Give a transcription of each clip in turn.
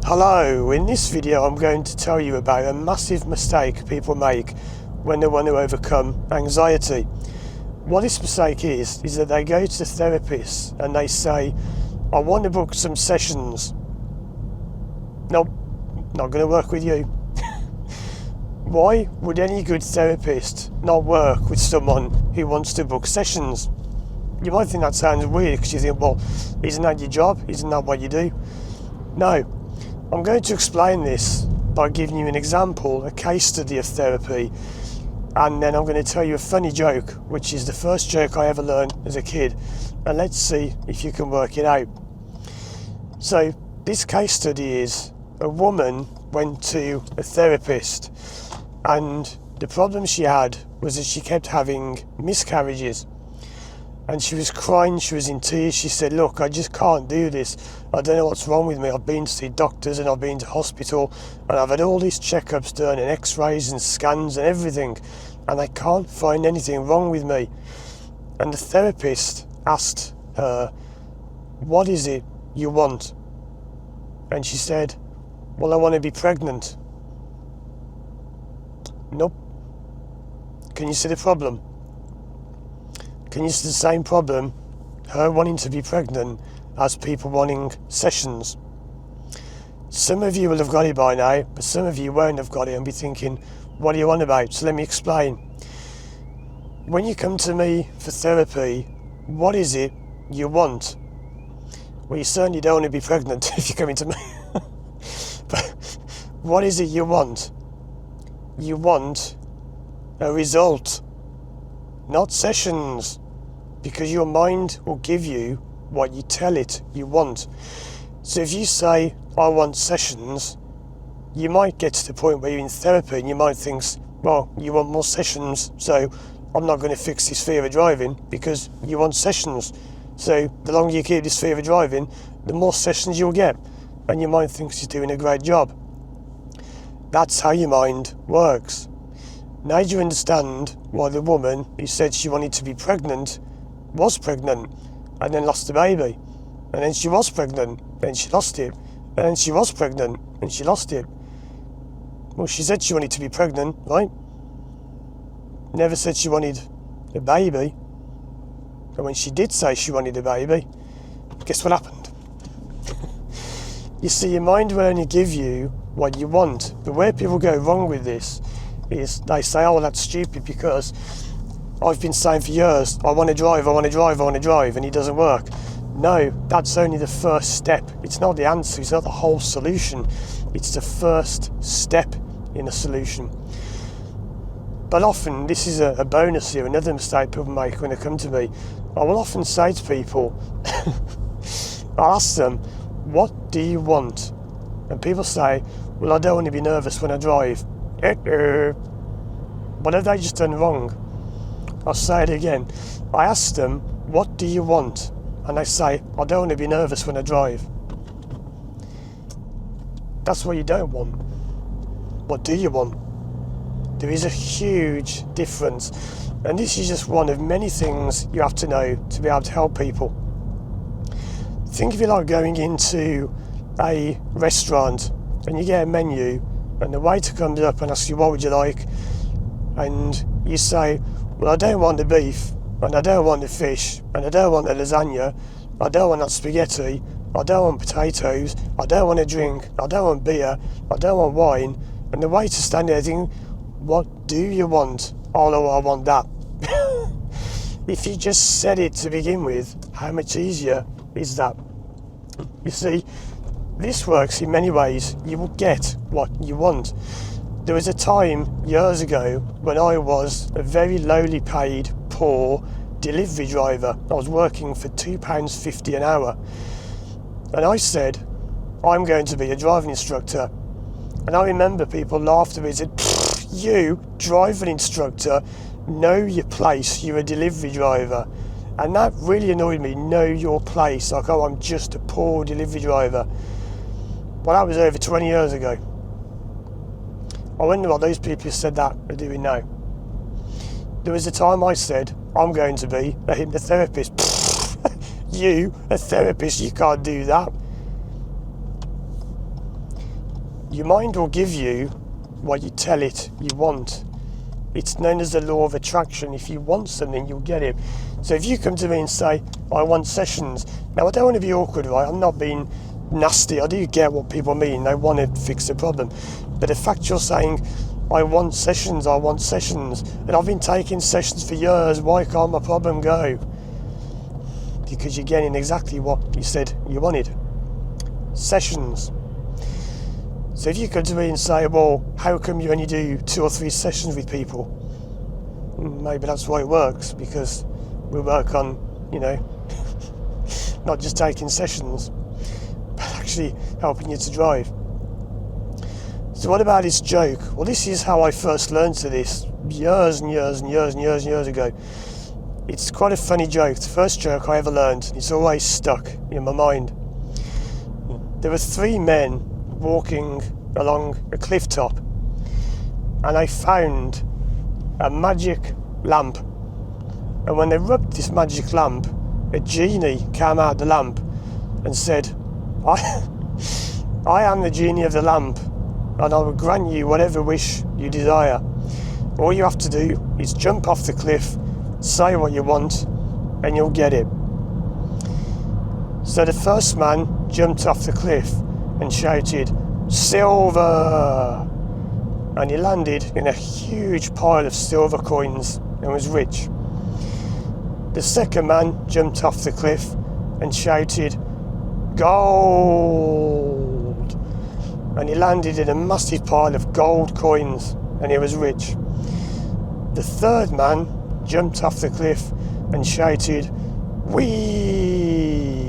Hello, in this video I'm going to tell you about a massive mistake people make when they want to overcome anxiety. What this mistake is that they go to the therapist and they say, I want to book some sessions. Nope, not going to work with you. Why would any good therapist not work with someone who wants to book sessions? You might think that sounds weird because you think, well, isn't that your job? Isn't that what you do? No. I'm going to explain this by giving you an example, a case study of therapy, and then I'm going to tell you a funny joke, which is the first joke I ever learned as a kid, and let's see if you can work it out. So this case study is a woman went to a therapist, and the problem she had was that she kept having miscarriages. And she was crying, she was in tears. She said, look, I just can't do this. I don't know what's wrong with me. I've been to see doctors and I've been to hospital and I've had all these checkups done and x-rays and scans and everything. And I can't find anything wrong with me. And the therapist asked her, what is it you want? And she said, well, I want to be pregnant. Nope. Can you see the problem? Can you see the same problem, her wanting to be pregnant, as people wanting sessions? Some of you will have got it by now, but some of you won't have got it and be thinking, what are you on about? So let me explain. When you come to me for therapy, what is it you want? Well, you certainly don't want to be pregnant if you're coming to me. But what is it you want? You want a result. Not sessions, because your mind will give you what you tell it you want. So if you say, I want sessions, you might get to the point where you're in therapy and you might think, well, you want more sessions, so I'm not going to fix this fear of driving because you want sessions. So the longer you keep this fear of driving, the more sessions you'll get. And your mind thinks you're doing a great job. That's how your mind works. Now do you understand why the woman who said she wanted to be pregnant was pregnant and then lost the baby? And then she was pregnant, then she lost it. And then she was pregnant and she lost it. Well, she said she wanted to be pregnant, right? Never said she wanted a baby. And when she did say she wanted a baby, guess what happened? You see, your mind will only give you what you want. But where people go wrong with this is they say, oh, that's stupid because I've been saying for years, I want to drive, and it doesn't work. No, that's only the first step. It's not the answer, it's not the whole solution. It's the first step in a solution. But often, this is a bonus here, another mistake people make when they come to me. I will often say to people, I'll ask them, what do you want? And people say, well, I don't want to be nervous when I drive. What have they just done wrong? I'll say it again. I ask them, what do you want? And they say, I don't want to be nervous when I drive. That's what you don't want. What do you want? There is a huge difference. And this is just one of many things you have to know to be able to help people. Think of it like going into a restaurant and you get a menu and the waiter comes up and asks you, what would you like? And you say, well, I don't want the beef, and I don't want the fish, and I don't want the lasagna, I don't want that spaghetti, I don't want potatoes, I don't want a drink, I don't want beer, I don't want wine. And the waiter's standing there thinking, what do you want? Oh no, I want that. If you just said it to begin with, how much easier is that? You see, this works in many ways. You will get what you want. There was a time years ago when I was a very lowly paid, poor delivery driver. I was working for £2.50 an hour. And I said, I'm going to be a driving instructor. And I remember people laughed at me and said, you, driving instructor, know your place, you're a delivery driver. And that really annoyed me, know your place, like, oh, I'm just a poor delivery driver. Well, that was over 20 years ago. I wonder what those people who said that are doing now. There was a time I said, I'm going to be a hypnotherapist. You, a therapist, you can't do that. Your mind will give you what you tell it you want. It's known as the law of attraction. If you want something, you'll get it. So if you come to me and say, I want sessions. Now, I don't want to be awkward, right? I'm not being nasty. I do get what people mean. They want to fix the problem. But the fact you're saying, I want sessions, and I've been taking sessions for years, why can't my problem go? Because you're getting exactly what you said you wanted. Sessions. So if you come to me and say, well, how come you only do 2 or 3 sessions with people? Maybe that's why it works, because we work on, not just taking sessions, but actually helping you to drive. So what about this joke? Well, this is how I first learned to this years ago. It's quite a funny joke. The first joke I ever learned. It's always stuck in my mind. There were 3 men walking along a cliff top, and they found a magic lamp. And when they rubbed this magic lamp, a genie came out the lamp and said, I am the genie of the lamp, and I will grant you whatever wish you desire. All you have to do is jump off the cliff, say what you want, and you'll get it. So the first man jumped off the cliff and shouted, silver! And he landed in a huge pile of silver coins and was rich. The second man jumped off the cliff and shouted, gold! And he landed in a massive pile of gold coins and he was rich. The third man jumped off the cliff and shouted, whee!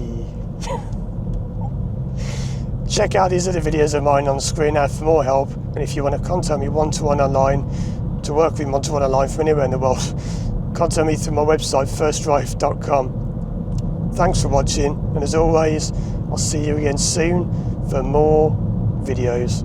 Check out these other videos of mine on the screen now for more help, and if you want to contact me one-to-one online, to work with one-to-one online from anywhere in the world, contact me through my website firstdrive.com. Thanks for watching, and as always, I'll see you again soon for more videos.